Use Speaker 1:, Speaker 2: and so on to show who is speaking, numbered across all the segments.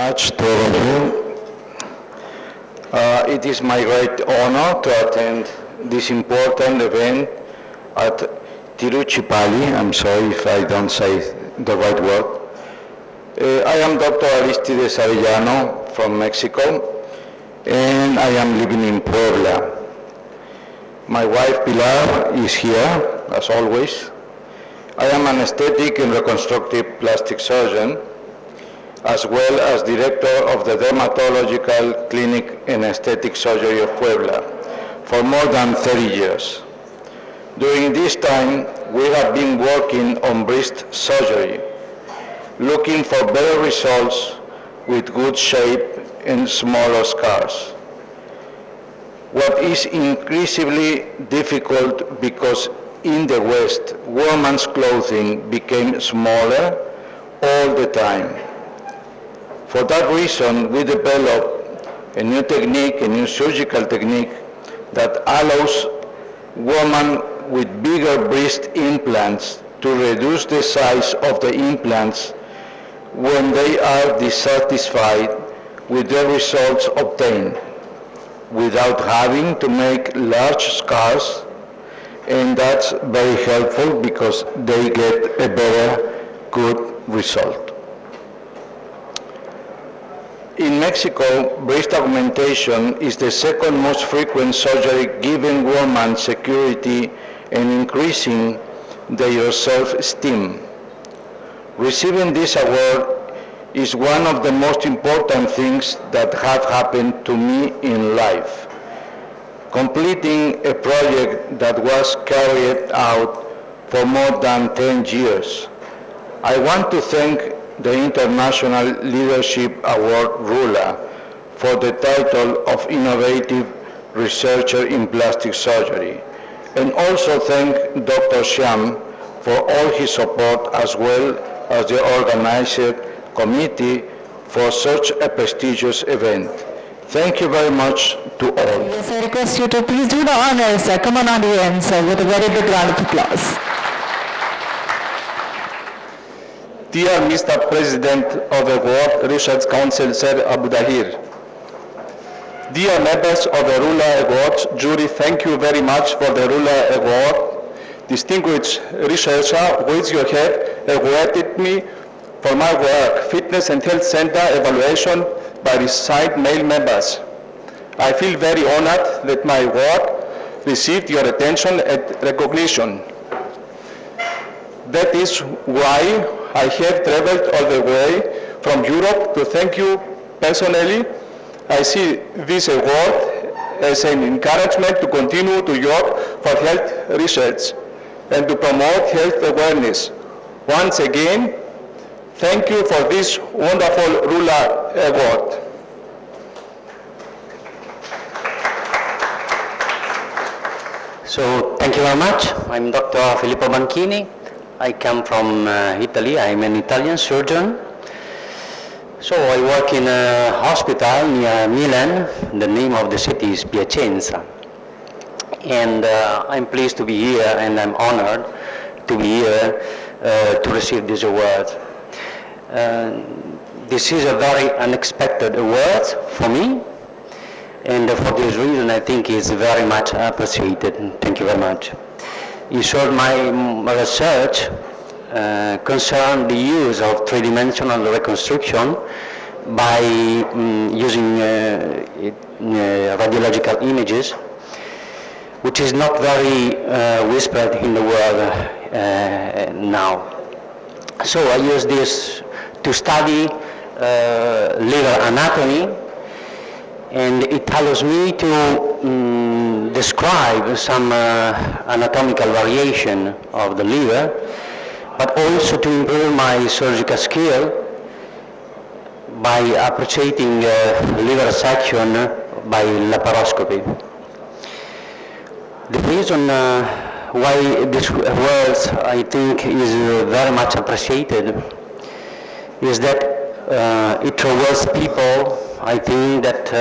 Speaker 1: much to all of you. It is my great honor to attend this important event at Tiruchipalli. I'm sorry if I don't say the right word. I am Dr. Aristides Arellano from Mexico, and I am living in Puebla. My wife Pilar is here, as always. I am an aesthetic and reconstructive plastic surgeon, as well as director of the Dermatological Clinic and Aesthetic Surgery of Puebla for more than 30 years. During this time, we have been working on breast surgery, looking for better results with good shape and smaller scars. What is increasingly difficult because in the West, women's clothing became smaller all the time. For that reason, we developed a new technique, a new surgical technique that allows women with bigger breast implants to reduce the size of the implants when they are dissatisfied with the results obtained, without having to make large scars, and that's very helpful because they get a better, good result. In Mexico, breast augmentation is the second most frequent surgery giving women security and increasing their self-esteem. Receiving this award is one of the most important things that have happened to me in life. Completing a project that was carried out for more than 10 years. I want to thank the International Leadership Award RULA for the title of Innovative Researcher in Plastic Surgery, and also thank Dr. Shyam for all his support, as well as the organizer committee for such a prestigious event. Thank you very much to all.
Speaker 2: Yes, I request you to please do the honors. Come on, audience, with a very big round of applause.
Speaker 3: Dear Mr. President of the World Research Council, Sir Abu Dahir. Dear members of the RULA Awards jury, thank you very much for the RULA Award. Distinguished researcher, which you have awarded me for my work, Fitness and Health Center Evaluation by resigned male members. I feel very honored that my work received your attention and recognition. That is why I have traveled all the way from Europe to thank you personally. I see this award as an encouragement to continue to work for health research and to promote health awareness. Once again, thank you for this wonderful RULA award.
Speaker 4: So, thank you very much. I'm Dr. Filippo Banchini. I come from Italy. I'm an Italian surgeon. So I work in a hospital near Milan. The name of the city is Piacenza. And I'm pleased to be here, and I'm honored to be here to receive this award. This is a very unexpected award for me, and for this reason I think it's very much appreciated. Thank you very much. In short, my research concerned the use of three-dimensional reconstruction by using radiological images, which is not very whispered in the world now. So I use this to study liver anatomy, and it allows me to describe some anatomical variation of the liver, but also to improve my surgical skill by appreciating liver section by laparoscopy. The reason why this award I think is very much appreciated is that it rewards people, I think, that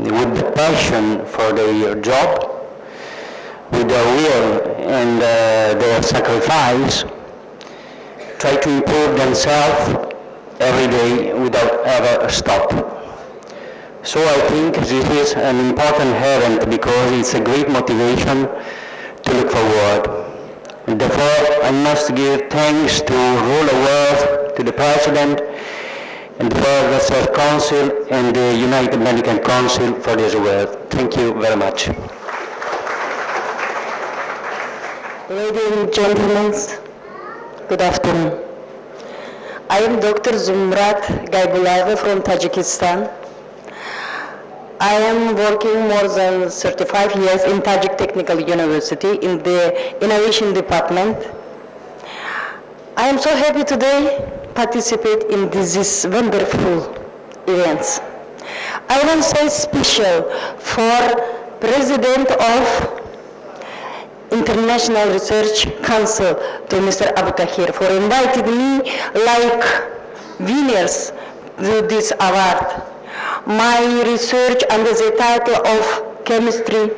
Speaker 4: with the passion for their job, with their will and their sacrifice, try to improve themselves every day without ever stop. So I think this is an important event because it's a great motivation to look forward. Therefore, I must give thanks to Rule of World, to the President, and the World Research Council and the United Medical Council for this award. Thank you very much.
Speaker 5: Ladies and gentlemen, good afternoon. I am Dr. Zumrat Gaibuleva from Tajikistan. I am working more than 35 years in Tajik Technical University in the Innovation Department. I am so happy today participate in this wonderful events. I want to say special for President of International Research Council to Mr. Abu Tahir for inviting me like winners to this award. My research under the title of Chemistry,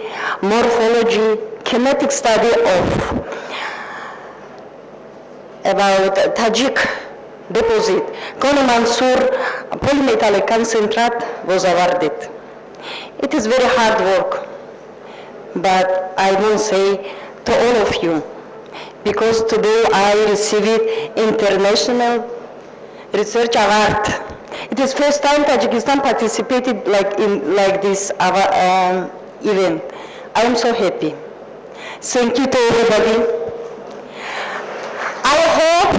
Speaker 5: Morphology, Kinetic Study of about Tajik deposit, Kone Mansour polymetallic concentrate was awarded. It is very hard work, but I will say to all of you, because today I received International Research Award. It is first time Tajikistan participated like this event. I am so happy. Thank you to everybody. I hope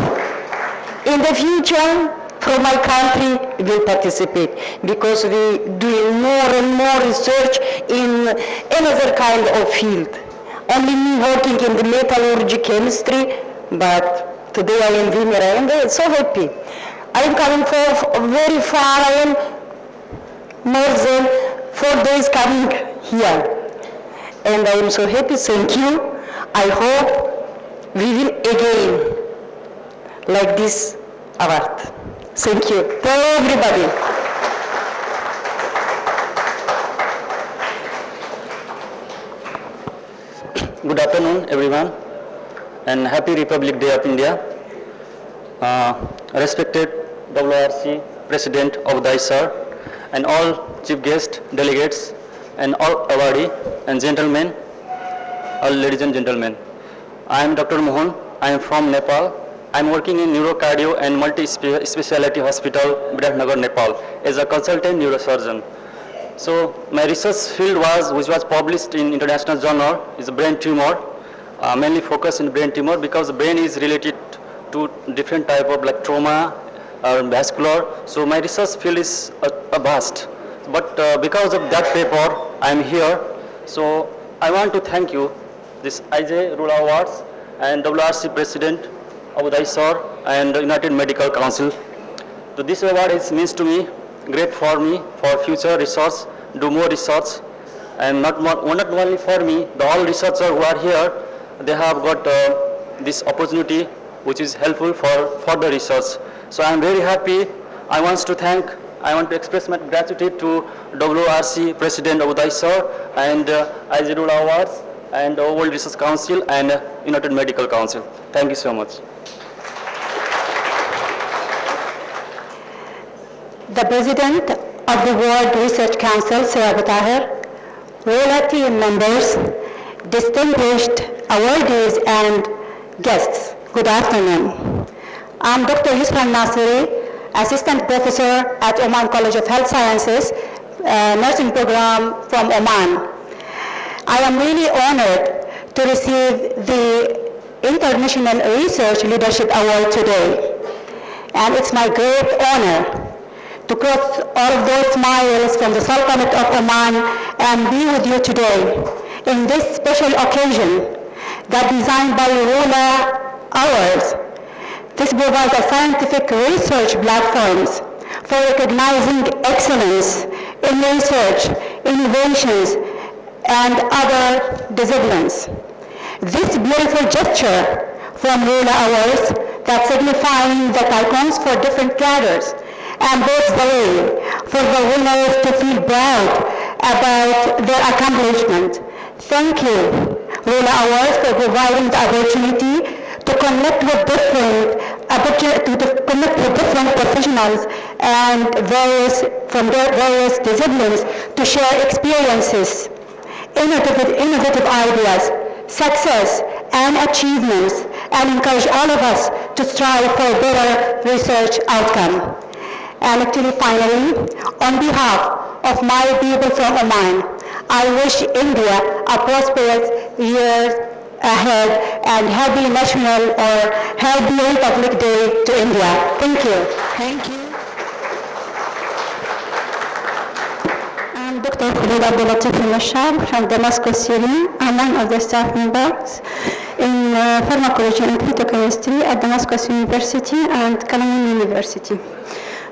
Speaker 5: in the future from my country will participate because we doing more and more research in another kind of field. Only me working in the metallurgy chemistry, but today I am winner. I am so happy. I am coming from very far. I am more than 4 days coming here. And I am so happy. Thank you. I hope we will again like this award. Thank you to everybody.
Speaker 4: Good afternoon, everyone, and happy Republic Day of India. Respected WRC President of the sir, and all chief guests, delegates, and all awardee and gentlemen, all ladies and gentlemen. I am Dr. Mohan. I am from Nepal. I am working in neurocardio and multi-speciality hospital, Biratnagar, Nepal, as a consultant neurosurgeon. So my research field which was published in international journal, is brain tumor, mainly focused in brain tumor because the brain is related to different type of like trauma or vascular. So my research field is a vast. But because of that paper, I am here. So I want to thank you, this IJ Rula Awards and WRC President Abu Tahir sir and the United Medical Council. So this award means to me great for me for future research, do more research, and not only for me, the all researchers who are here, they have got this opportunity which is helpful for further research. So I am very happy. I want to express my gratitude to WRC President Abu Tahir sir and IJ Awards and World Research Council and United Medical Council. Thank you so much.
Speaker 5: The President of the World Research Council, Sir Abu Tahir, royal team members, distinguished awardees and guests, good afternoon. I'm Dr. Yusran Nasiri, Assistant Professor at Oman College of Health Sciences, nursing program from Oman. I am really honored to receive the International Research Leadership Award today. And it's my great honor to cross all of those miles from the Sultanate of Oman and be with you today in this special occasion that designed by Rula Awards. This provides a scientific research platforms for recognizing excellence in research, innovations, and other disciplines. This beautiful gesture from Rula Awards that signifying the icons for different cadres and paves the way for the winners to feel proud about their accomplishment. Thank you, Rula Awards, for providing the opportunity to connect with different professionals and from their various disciplines to share experiences, innovative ideas, success, and achievements, and encourage all of us to strive for better research outcome. And actually, finally, on behalf of my people from Oman, I wish India a prosperous year ahead and happy National or Happy Republic Day to India. Thank you.
Speaker 2: Thank you.
Speaker 5: I'm Dr. Khalid Abdulatif al-Mashab from Damascus, Syria. I'm one of the staff members in pharmacology and phytochemistry at Damascus University and Kalaman University.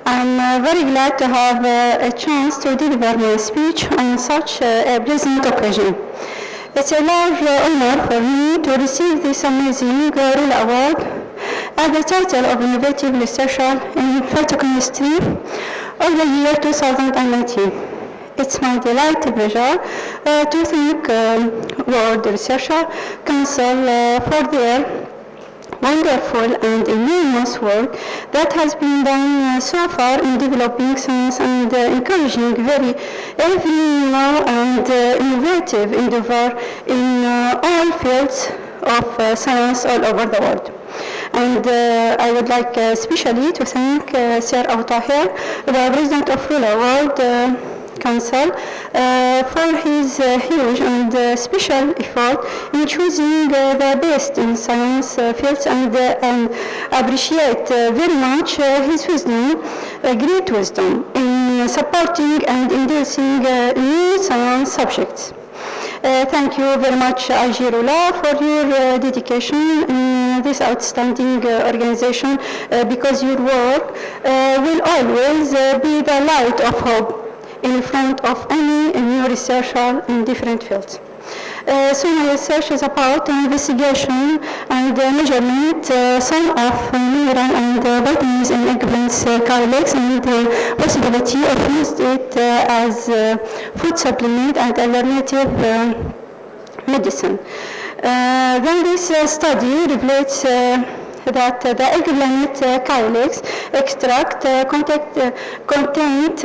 Speaker 5: I'm very glad to have a chance to deliver my speech on such a pleasant occasion. It's a large honor for me to receive this amazing Rula Award at the title of Innovative Researcher in Phytochemistry of the year 2019. It's my delight and pleasure to thank World Researcher Council for their wonderful and enormous work that has been done so far in developing science and encouraging every new and innovative endeavor in all fields of science all over the world. And I would like especially to thank Sir Abu Tahir, the President of Rula World Council, for his huge and special effort in choosing the best in science fields and appreciate very much his wisdom, great wisdom in supporting and endorsing new science subjects. Thank you very much, IG Rula, for your dedication in this outstanding organization because your work will always be the light of hope in front of any new researcher in different fields. So my research is about investigation and measurement some of mineral and vitamins in eggplants calyx and the possibility of using it as food supplement and alternative medicine. Then this study reveals that the eggplant calyx extract contained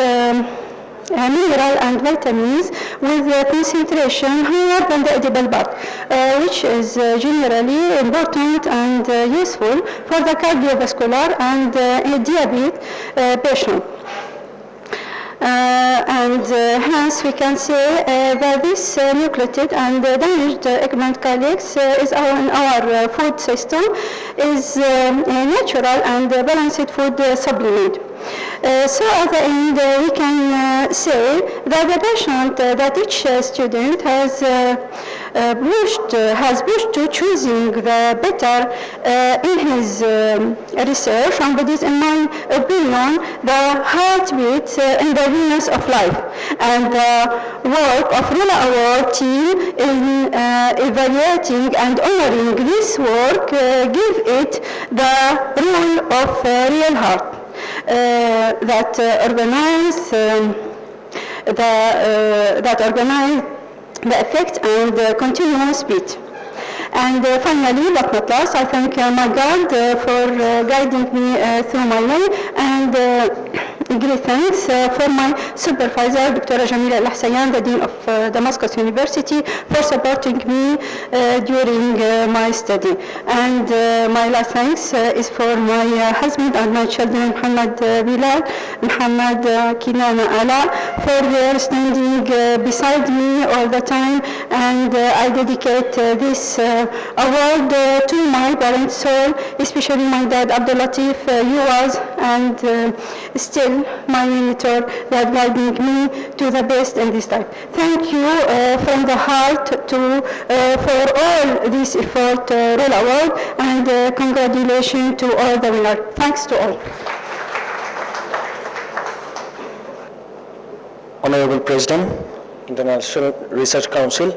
Speaker 5: mineral and vitamins with concentration higher than the edible part, which is generally important and useful for the cardiovascular and diabetes patient. Hence we can say that this nucleated and damaged eggplant calyx is in our food system is a natural and balanced food supplement. So at the end we can say that the patient, that each student has pushed to choosing the better in his research, and it is in my opinion the heartbeat in the wheels of life, and the work of Rula Award team in evaluating and honoring this work give it the role of real heart. That organize the effect and the continuous speed. And finally, but not last, I thank my God for guiding me through my way, and great thanks for my supervisor, Dr. Jamila Al-Hussayan, the Dean of Damascus University, for supporting me during my study. And my last thanks is for my husband and my children, Muhammad Bilal, Muhammad Kinana Ala, for their standing beside me all the time, and I dedicate this award to my parents' soul, especially my dad, Abdul Latif, Yuaz, and still my mentor that guiding me to the best in this time. Thank you from the heart for all this effort, Rula Award, and congratulations to all the winners. Thanks to all.
Speaker 6: Honorable President, International Research Council,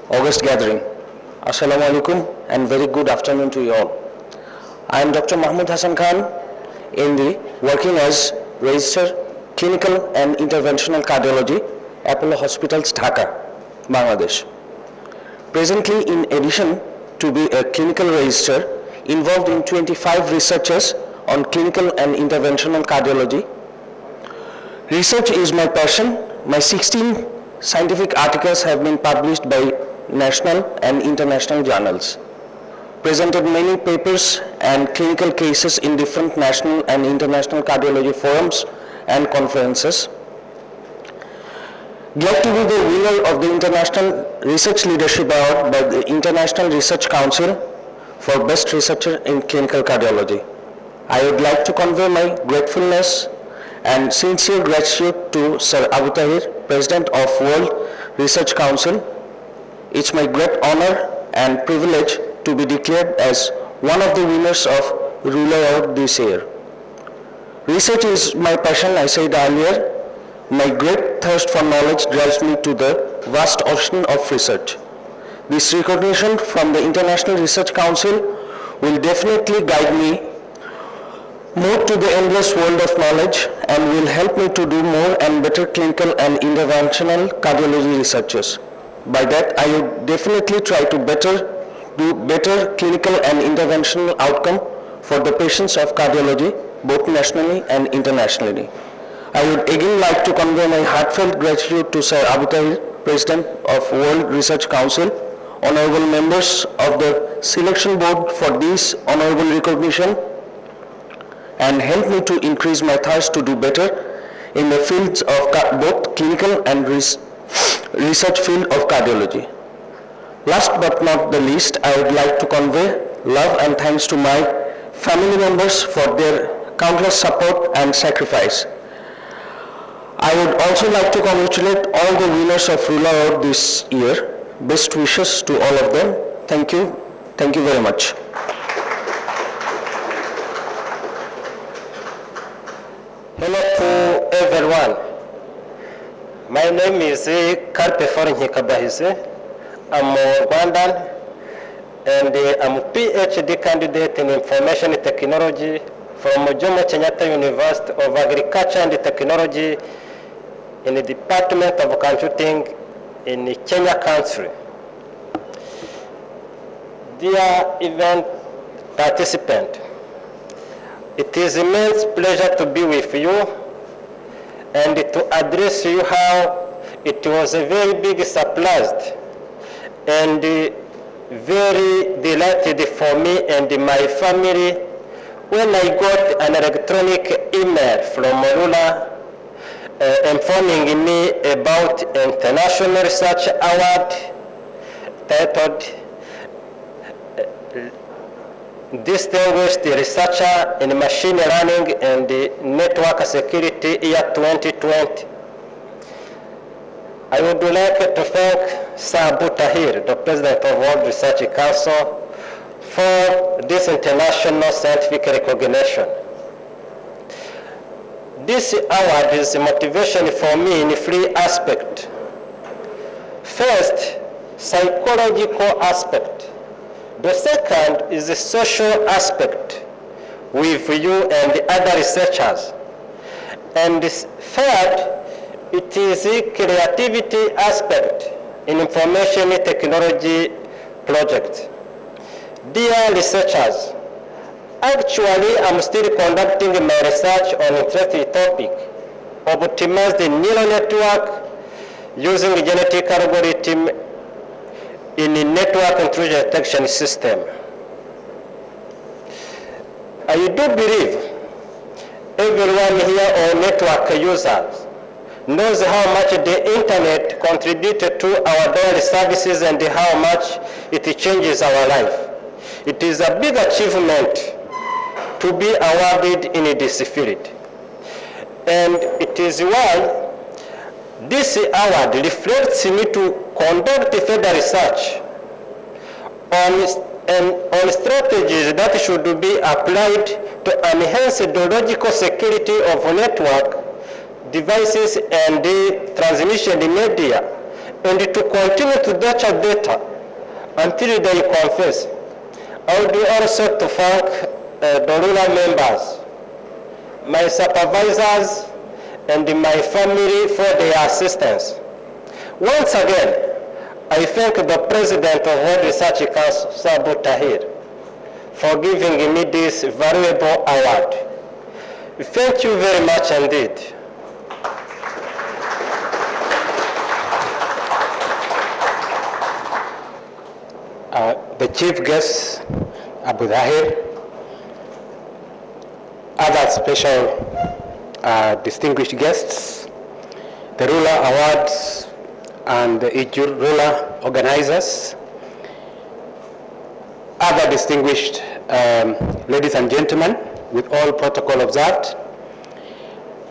Speaker 6: August gathering. Assalamu alaikum and very good afternoon to you all. I am Dr. Mahmoud Hassan Khan, MD, working as Register Clinical and Interventional Cardiology, Apollo Hospitals, Dhaka, Bangladesh. Presently, in addition to be a clinical register, involved in 25 researches on clinical and interventional cardiology. Research is my passion. My 16 scientific articles have been published by national and international journals, presented many papers and clinical cases in different national and international cardiology forums and conferences. Glad to be the winner of the International Research Leadership Award by the International Research Council for Best Researcher in Clinical Cardiology. I would like to convey my gratefulness and sincere gratitude to Sir Abu Tahir, President of World Research Council. It's my great honor and privilege to be declared as one of the winners of Ruler Award this year. Research is my passion, I said earlier. My great thirst for knowledge drives me to the vast ocean of research. This recognition from the International Research Council will definitely guide me more to the endless world of knowledge and will help me to do more and better clinical and interventional cardiology researches. By that, I would definitely try to do better clinical and interventional outcome for the patients of cardiology, both nationally and internationally. I would again like to convey my heartfelt gratitude to Sir Abu Tahir, President of World Research Council, honorable members of the selection board for this honorable recognition, and help me to increase my thirst to do better in the fields of both clinical and research field of cardiology. Last but not the least, I would like to convey love and thanks to my family members for their countless support and sacrifice. I would also like to congratulate all the winners of Ruler Award this year. Best wishes to all of them. Thank you. Thank you very much.
Speaker 7: Hello to everyone. My name is Karpe Forenyekabahise. I'm a Rwandan and I'm a PhD candidate in information technology from Jomo Kenyatta University of Agriculture and Technology in the Department of Computing in Kenya country. Dear event participant, it is immense pleasure to be with you and to address you how it was a very big surprise and very delighted for me and my family when I got an electronic email from Rula informing me about International Research Award titled Distinguished Researcher in Machine Learning and Network Security Year 2020. I would like to thank Sir Abu Tahir, the President of World Research Council, for this international scientific recognition. This award is a motivation for me in three aspects. First, psychological aspect. The second is the social aspect with you and the other researchers. And the third, it is the creativity aspect in information technology project. Dear researchers, actually I'm still conducting my research on interesting topic, optimized neural network using genetic algorithm in a network intrusion detection system. I do believe everyone here or network users knows how much the internet contributed to our daily services and how much it changes our life. It is a big achievement to be awarded in this field. And it is why this award reflects me to conduct further research on strategies that should be applied to enhance the logical security of network devices and the transmission media, and to continue to nurture data until they confess. I would also to thank the Rula members, my supervisors, and my family for their assistance. Once again, I thank the President of World Research Council, Sir Abu Tahir, for giving me this valuable award. Thank you very much indeed. The chief guest, Abu Dahir, other special distinguished guests, the Ruler Awards and the Ijur Ruler organizers, other distinguished ladies and gentlemen, with all protocol observed,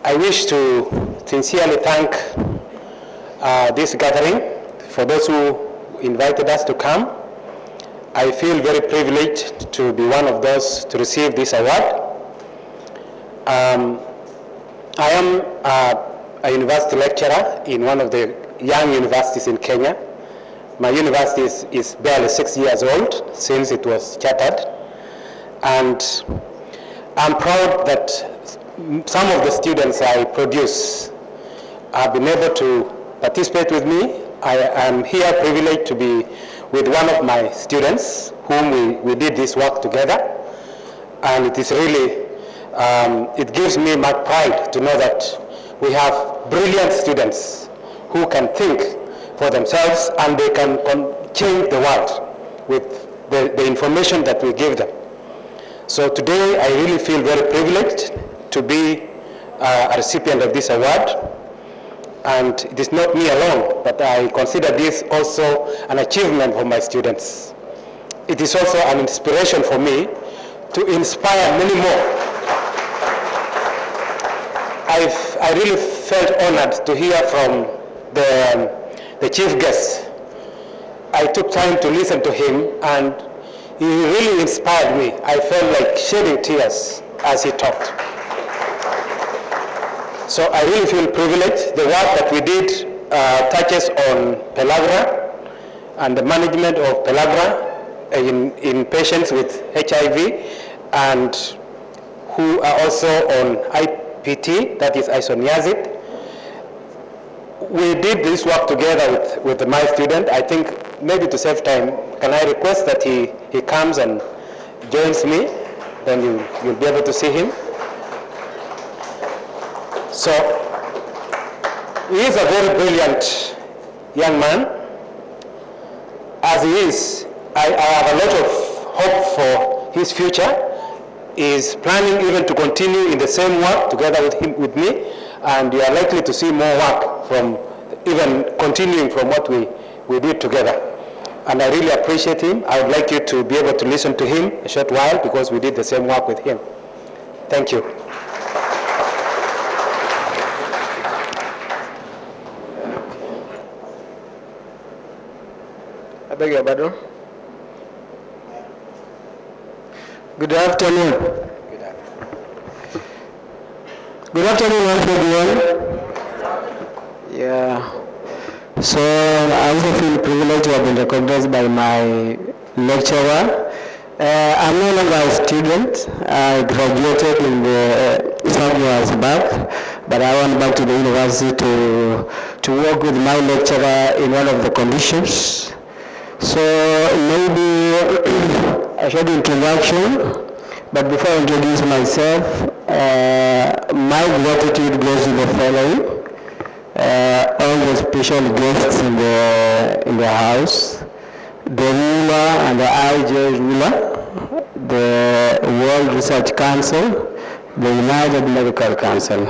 Speaker 7: I wish to sincerely thank this gathering for those who invited us to come. I feel very privileged to be one of those to receive this award. I am a university lecturer in one of the young universities in Kenya. My university is barely 6 years old since it was chartered. And I'm proud that some of the students I produce have been able to participate with me. I am here privileged to be with one of my students whom we did this work together. And it is really, it gives me much pride to know that we have brilliant students who can think for themselves and they can change the world with the information that we give them. So today I really feel very privileged to be a recipient of this award. And it is not me alone, but I consider this also an achievement for my students. It is also an inspiration for me to inspire many more. I really felt honored to hear from the chief guest. I took time to listen to him and he really inspired me. I felt like shedding tears as he talked. So I really feel privileged. The work that we did touches on pellagra and the management of pellagra in patients with HIV and who are also on IPT, that is isoniazid. We did this work together with my student. I think maybe to save time, can I request that he comes and joins me? Then you'll be able to see him. So, he is a very brilliant young man. As he is, I have a lot of hope for his future. He is planning even to continue in the same work together with me, and you are likely to see more work from even continuing from what we did together. And I really appreciate him. I would like you to be able to listen to him a short while because we did the same work with him. Thank you. I beg your pardon. Good afternoon. Good afternoon, once again. Yeah. So I also feel privileged to have been recognized by my lecturer. I'm no longer a student. I graduated some years back, but I went back to the university to work with my lecturer in one of the conditions. So maybe a short introduction, but before I introduce myself, my gratitude goes to the following. All the special guests in the house, the ruler and the IJ ruler, the World Research Council, the United Medical Council.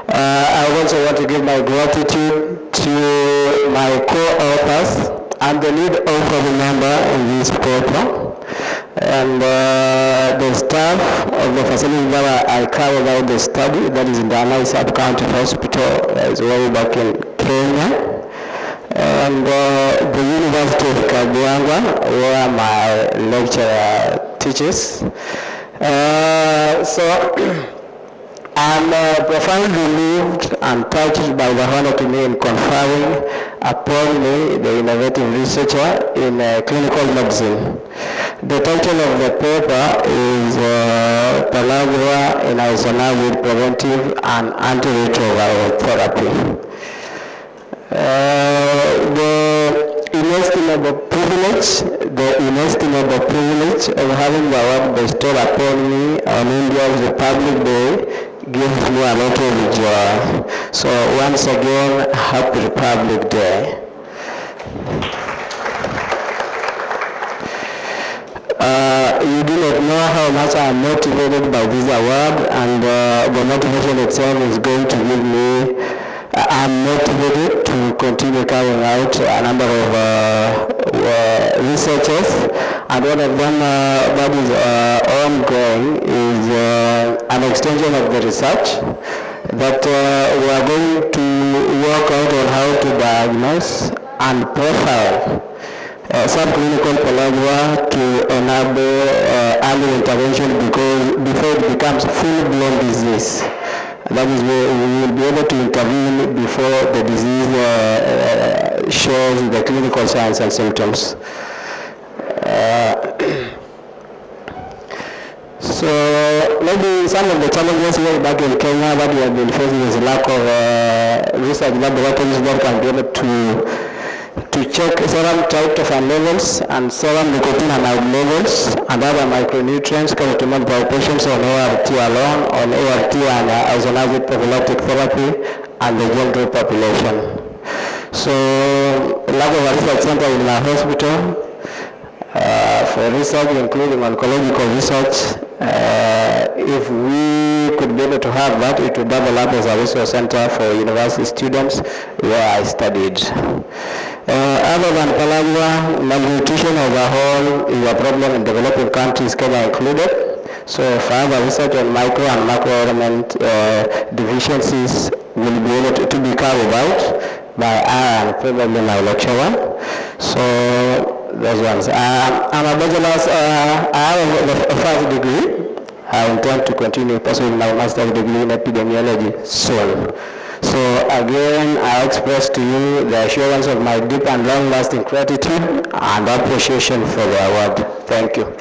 Speaker 7: I also want to give my gratitude to my co-authors and the lead author member in this paper, and the staff of the facility that I carried out the study, that is in the Anai Sub-County Hospital, that is way back in Kenya, and the University of Kabuanga, where my lecturer teaches. So I'm profoundly moved and touched by the honor to me in conferring upon me, the innovative researcher in clinical medicine. The title of the paper is Pellagra in Isoniazid Preventive and Antiretroviral Therapy. The inestimable privilege of having the award bestowed upon me on India's Republic Day
Speaker 6: gives me a lot of joy. So once again, Happy Republic Day. You do not know how much I am motivated by this award, and the motivation itself is going to give me, I'm motivated to continue carrying out a number of researches, and one of them that is ongoing is an extension of the research that we are going to work out on how to diagnose and profile subclinical pellagra to enable early intervention before it becomes full-blown disease. That is where we will be able to intervene before the disease shows the clinical signs and symptoms. So maybe some of the challenges here back in Kenya that we have been facing is lack of research laboratories that can be able to check serum tryptophan levels and serum nicotinamide levels and other micronutrients coming to multiple patients on ART alone, on ART and isoniazid prophylactic therapy, and the general population. So lack of a research center in our hospital for research, including oncological research. If we could be able to have that, it would double up as a resource center for university students where I studied. Other than pellagra, malnutrition as a whole is a problem in developing countries, Kenya included. So further research on micro and macro element deficiencies will be able to be carried out by I and probably my lecturer. So those ones. I'm a bachelor's, I have a first degree. I intend to continue pursuing my master's degree in epidemiology soon. So again, I express to you the assurance of my deep and long-lasting gratitude and appreciation for the award. Thank you.